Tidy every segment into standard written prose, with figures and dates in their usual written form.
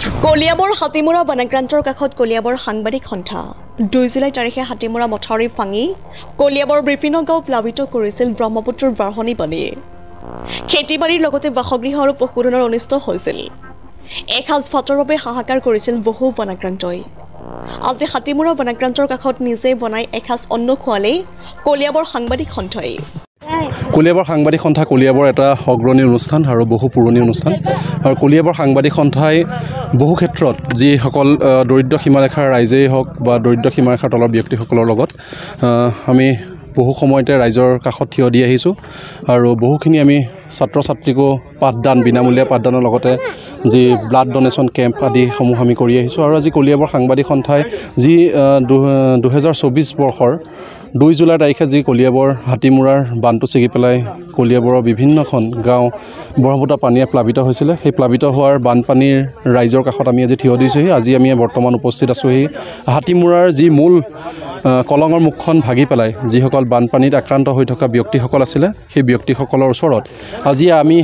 কলিয়াবৰ হাতীমূৰা বনাক্ৰান্তৰ কাষত কলিয়াবৰ সাংবাদিক সন্থা 2 জুলাই তাৰিখে হাতীমূৰা মথাউৰি ভাঙি কলিয়াবৰ বিভিন্ন গাঁও প্লাবিত কৰিছিল ব্ৰহ্মপুত্ৰৰ বাঢ়নী পানীয়ে খেতিবাৰীৰ লগতে বাসগৃহ আৰু পশুধনৰ অনিষ্ট হৈছিল এসাজ ভাতৰ বাবে হাহাকাৰ কৰিছিল বহু বনাক্ৰান্তই আজি হাতীমূৰা বনাক্ৰান্তৰ কাষত নিজে বনাই এসাজ অন্ন খোৱালে কলিয়াবৰ সাংবাদিক সন্থাই কলিয়াবৰ সাংবাদিক সন্থা কলিয়াবৰ এটা অগ্ৰণী অনুষ্ঠান আৰু বহু পুৰণি অনুষ্ঠান আৰু কলিয়াবৰ সাংবাদিক সন্থাই বহু ক্ষেত্ৰত যিসকল দৰিদ্ৰ সীমাৰেখাৰ ৰাইজেই হওক বা দৰিদ্ৰ সীমাৰেখাৰ তলৰ ব্যক্তিসকলৰ লগত আমি বহু সময়তে ৰাইজৰ কাষত থিয় দি আহিছোঁ আৰু বহুখিনি আমি ছাত্ৰ ছাত্ৰীকো পাঠদান বিনামূলীয়া পাঠদানৰ লগতে যি ব্লাড ডোনেশ্যন কেম্প আদিসমূহ আমি কৰি আহিছোঁ আৰু আজি কলিয়াবৰ সাংবাদিক সন্থাই যি 2024 বৰ্ষৰ 2 জুলাই তাৰিখে যি কলিয়াবৰ হাতীমূৰাৰ বান্ধটো ছিগি পেলাই কলিয়াবৰৰ বিভিন্নখন গাঁও ব্ৰহ্মপুত্ৰ পানীয়ে প্লাবিত হৈছিলে সেই প্লাবিত হোৱাৰ বানপানীৰ ৰাইজৰ কাষত আমি আজি থিয় দিছোঁহি আজি আমি বৰ্তমান উপস্থিত আছোঁহি হাতীমূৰাৰ যি মূল কলঙৰ মুখখন ভাগি পেলাই যিসকল বানপানীত আক্ৰান্ত হৈ থকা ব্যক্তিসকল আছিলে সেই ব্যক্তিসকলৰ ওচৰত আজি আমি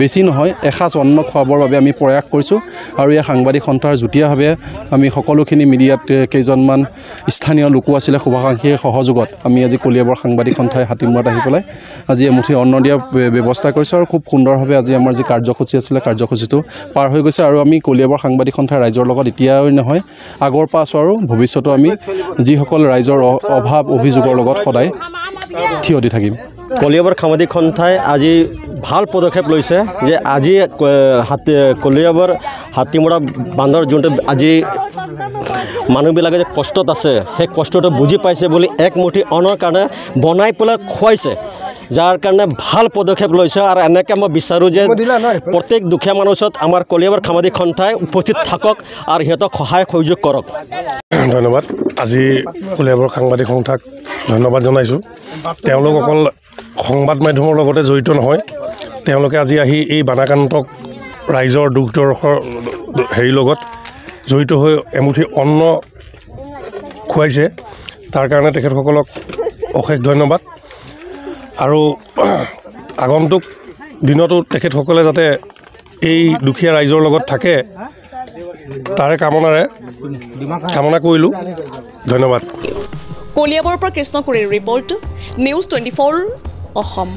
বেছি নহয় এসাজ অন্ন খুৱাবৰ বাবে আমি প্ৰয়াস কৰিছোঁ আৰু এই সাংবাদিক সন্থাৰ যুটীয়াভাৱে আমি সকলোখিনি মিডিয়াত কেইজনমান স্থানীয় লোকো আছিলে শুভাকাংক্ষীৰ সহযোগত আমি আজি কলিয়াবৰ সাংবাদিক সন্থাই হাতীমূৰাত আহি পেলাই আজি এমুঠি অন্ন দিয়া ব্যৱস্থা কৰিছোঁ আৰু খুব সুন্দৰভাৱে আজি আমাৰ যি কাৰ্যসূচী আছিলে কাৰ্যসূচীটো পাৰ হৈ গৈছে আৰু আমি কলিয়াবৰ সাংবাদিক সন্থাৰ ৰাইজৰ লগত এতিয়াই নহয় আগৰ পৰা আছোঁ আৰু ভৱিষ্যতো আমি যিসকল ৰাইজৰ অভাৱ অভিযোগৰ লগত সদায় থিয় দি থাকিম কলিয়াবৰ সাংবাদিক সন্থাই আজি ভাল পদক্ষেপ লৈছে যে আজি কলিয়াবৰ হাতীমূৰা বান্ধৰ যোনটো আজি মানুহবিলাকে যে কষ্টত আছে সেই কষ্টটো বুজি পাইছে বুলি একমুঠি অন্নৰ কাৰণে বনাই পেলাই খুৱাইছে যাৰ কাৰণে ভাল পদক্ষেপ লৈছে আৰু এনেকৈ মই বিচাৰোঁ যে প্ৰত্যেক দুখীয়া মানুহৰ ওচৰত আমাৰ কলিয়াবৰ সাংবাদিক সন্থাই উপস্থিত থাকক আৰু সিহঁতক সহায় সহযোগ কৰক ধন্যবাদ আজি কলিয়াবৰ সাংবাদিক সন্থাক ধন্যবাদ জনাইছোঁ তেওঁলোক অকল সংবাদ মাধ্যমৰ লগতে জড়িত নহয় তেওঁলোকে আজি আহি এই বানাক্ৰান্তক ৰাইজৰ দুখ দৰ্শৰ হেৰিৰ লগত জড়িত হৈ এমুঠি অন্ন খুৱাইছে তাৰ কাৰণে তেখেতসকলক অশেষ ধন্যবাদ আৰু আগন্তুক দিনতো তেখেতসকলে যাতে এই দুখীয়া ৰাইজৰ লগত থাকে তাৰে কামনা কৰিলোঁ ধন্যবাদ কলিয়াবৰৰ পৰা কৃষ্ণকুৰীৰ ৰিপৰ্ট নিউজ 24 অসম।